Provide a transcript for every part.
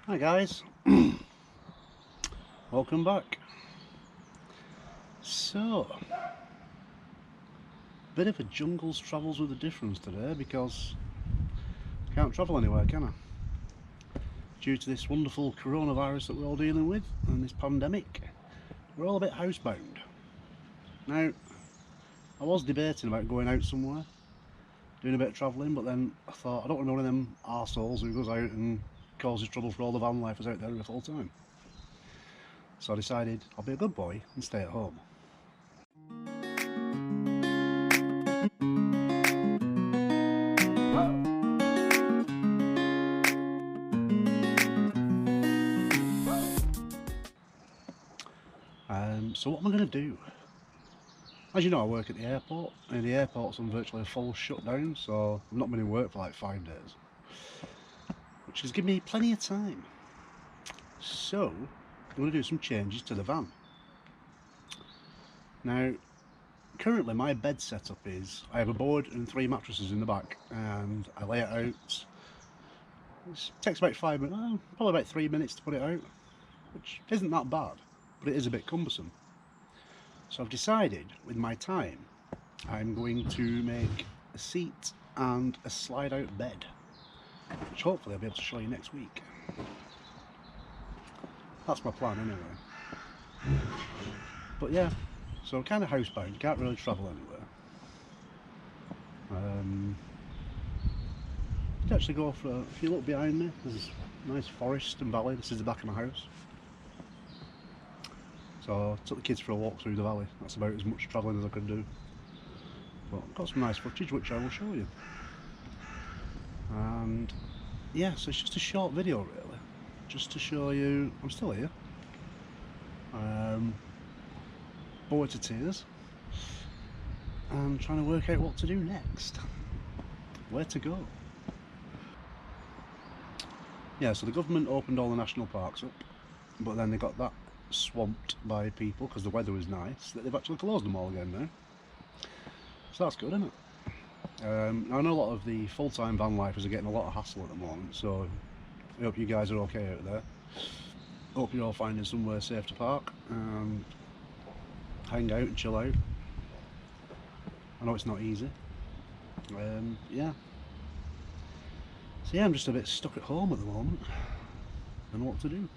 Hi guys, welcome back. So, bit of a jungle's travels with a difference today because I can't travel anywhere, can I? Due to this wonderful coronavirus that we're all dealing with and this pandemic, we're all a bit housebound. Now, I was debating about going out somewhere, doing a bit of travelling, but then I thought I don't want to be one of them arseholes who goes out and causes trouble for all the van lifers out there the full time. So I decided I'll be a good boy and stay at home. So what am I going to do? As you know, I work at the airport, and the airport's on virtually a full shutdown, so I've not been in work for like 5 days, which has given me plenty of time. So I'm going to do some changes to the van. Now, currently my bed setup is I have a board and 3 mattresses in the back, and I lay it out. It takes about 5 minutes, probably about 3 minutes to put it out, which isn't that bad, but it is a bit cumbersome. So I've decided with my time I'm going to make a seat and a slide out bed, which hopefully I'll be able to show you next week. That's my plan anyway. But yeah, so I'm kind of housebound, can't really travel anywhere. You can actually go for, if you look behind me, there's a nice forest and valley. This is the back of my house. So I took the kids for a walk through the valley. That's about as much travelling as I could do. But I've got some nice footage which I will show you. And yeah, so it's just a short video really, just to show you I'm still here. Bored to tears and trying to work out what to do next, where to go. Yeah, so the government opened all the national parks up, but then they got that swamped by people because the weather was nice that they've actually closed them all again now. So that's good, isn't it? I know a lot of the full-time van lifers are getting a lot of hassle at the moment, so I hope you guys are okay out there. Hope you're all finding somewhere safe to park and hang out and chill out. I know it's not easy. Yeah. So yeah, I'm just a bit stuck at home at the moment. I don't know what to do.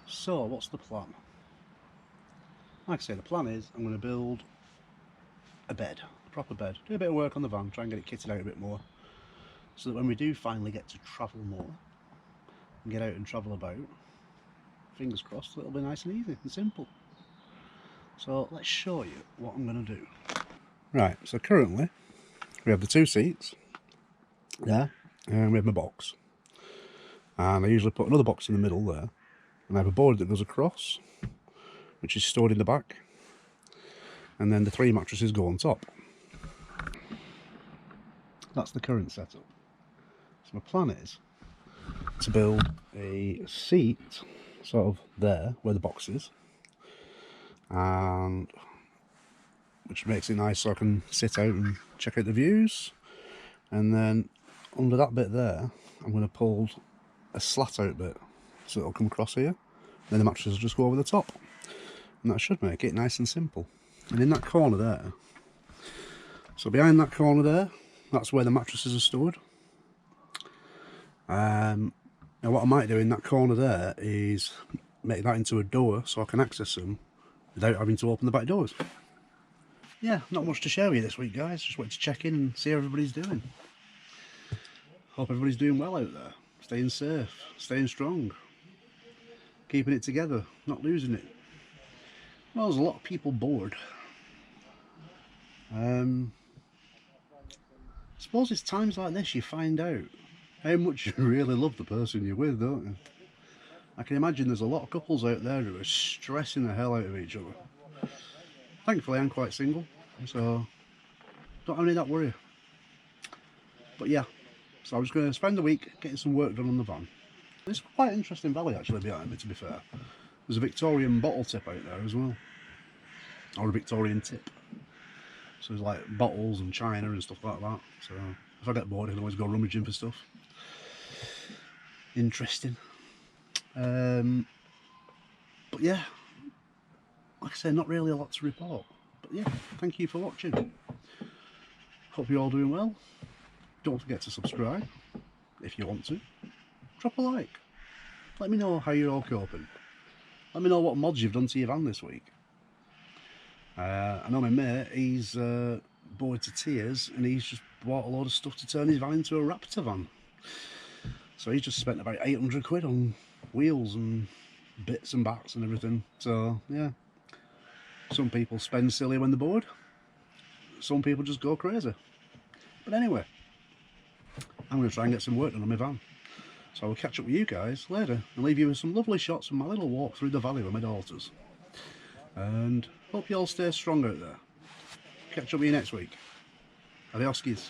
So what's the plan? Like I say, the plan is I'm going to build a bed, a proper bed, do a bit of work on the van, try and get it kitted out a bit more, so that when we do finally get to travel more and get out and travel about, fingers crossed, it'll be nice and easy and simple. So let's show you what I'm going to do. Right, so currently we have the 2 seats there, and we have my box, and I usually put another box in the middle there, and I have a board that goes across, which is stored in the back, and then the 3 mattresses go on top. That's the current setup. So my plan is to build a seat sort of there where the box is, and which makes it nice so I can sit out and check out the views. And then under that bit there I'm going to pull a slat out bit so it'll come across here, then the mattresses will just go over the top, and that should make it nice and simple. And in that corner there, so behind that corner there, that's where the mattresses are stored. Now what I might do in that corner there is make that into a door so I can access them without having to open the back doors. Yeah, not much to show you this week guys, just wanted to check in and see how everybody's doing. Hope everybody's doing well out there, staying safe, staying strong, keeping it together, not losing it. Well, there's a lot of people bored. I suppose it's times like this you find out how much you really love the person you're with, don't you? I can imagine there's a lot of couples out there who are stressing the hell out of each other. Thankfully I'm quite single, so don't have any of that worry. But yeah, so I'm just going to spend the week getting some work done on the van. It's quite an interesting valley actually behind me, to be fair. There's a Victorian bottle tip out there as well, or a Victorian tip. So there's like bottles and china and stuff like that. So If I get bored, I can always go rummaging for stuff. Interesting. But yeah, like I say, not really a lot to report. But yeah, thank you for watching. Hope you're all doing well. Don't forget to subscribe if you want to. Drop a like. Let me know how you're all coping. Let me know what mods you've done to your van this week. I know my mate, he's bored to tears and he's just bought a load of stuff to turn his van into a Raptor van. So he's just spent about 800 quid on wheels and bits and bats and everything. So yeah, some people spend silly when they're bored. Some people just go crazy. But anyway, I'm going to try and get some work done on my van. So I'll catch up with you guys later and leave you with some lovely shots of my little walk through the valley with my daughters. And hope you all stay strong out there. Catch up with you next week. Adios, skis.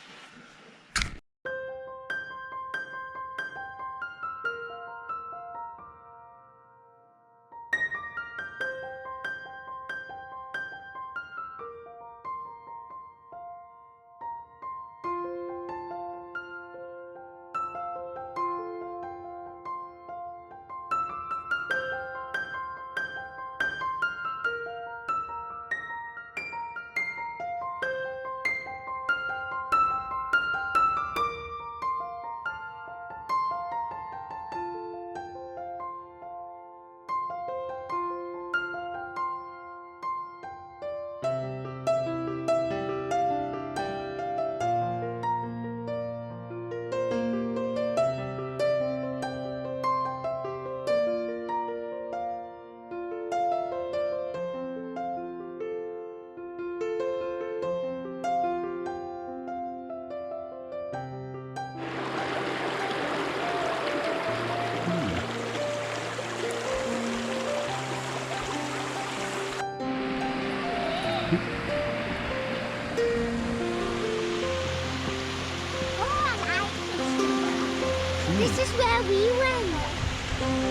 This is where we went.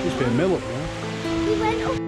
Must be a mill up there. We went up.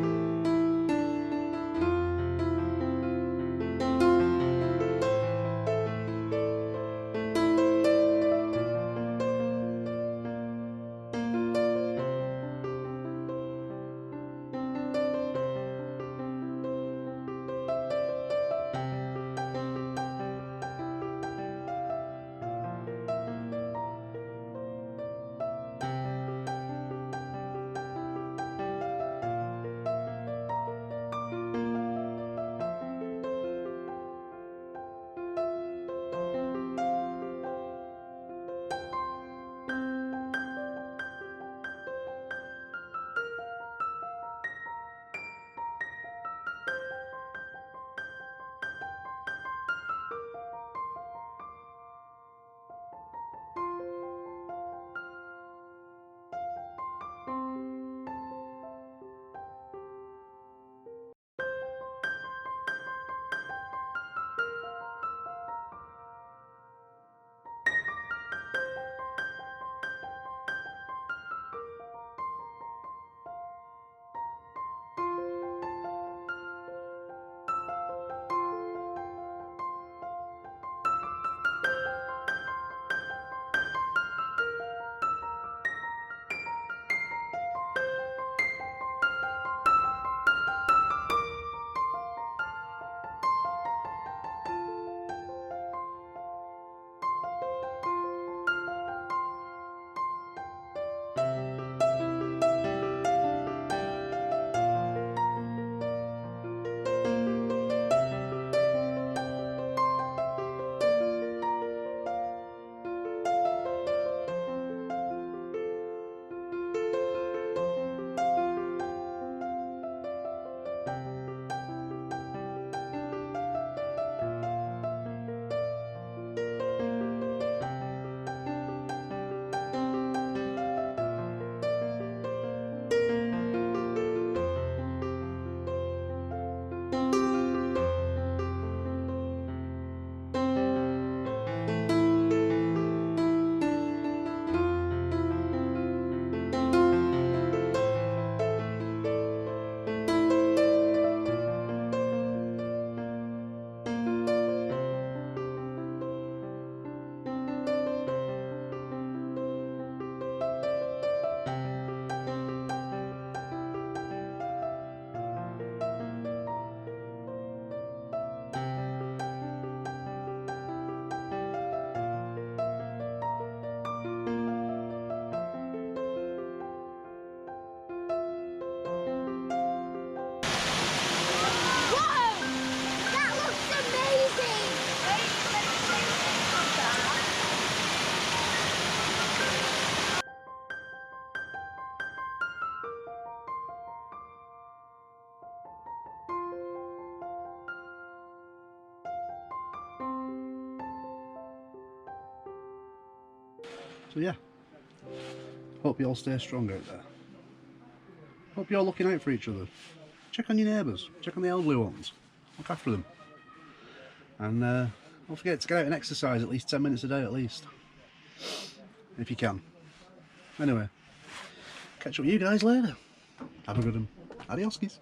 So yeah, hope you all stay strong out there. Hope you're looking out for each other. Check on your neighbours, check on the elderly ones, look after them. And don't forget to get out and exercise at least 10 minutes a day at least, if you can. Anyway, catch up with you guys later. Have a good one. Adios, kids.